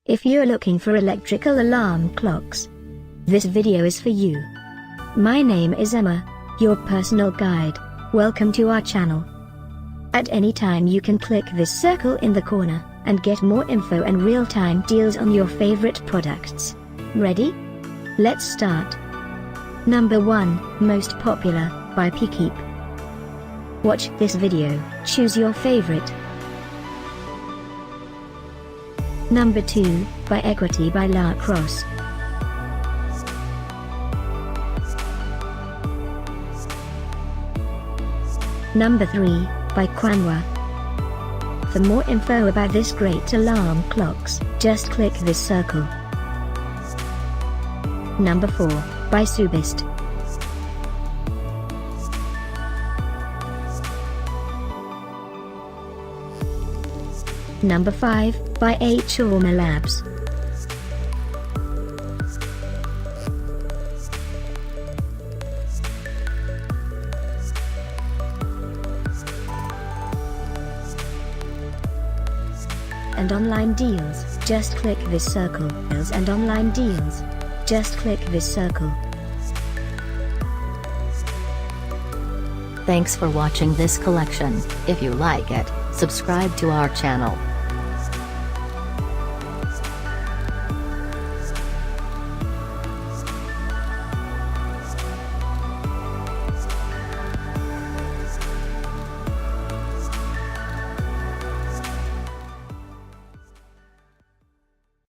If you're looking for electrical alarm clocks, this video is for you. My name is Emma, your personal guide. Welcome to our channel. At any time you can click this circle in the corner, and get more info and real-time deals on your favorite products. Ready? Let's start. Number 1, Most Popular, by Peakeep. Watch this video, choose your favorite. Number 2, by Equity by Crosse. Number 3, by Kwanwa. For more info about this great alarm clocks, just click this circle. Number 4, by Soobest. Number 5, by hOmeLabs. And online deals, just click this circle. And online deals, just click this circle. Thanks for watching this collection. If you like it, subscribe to our channel.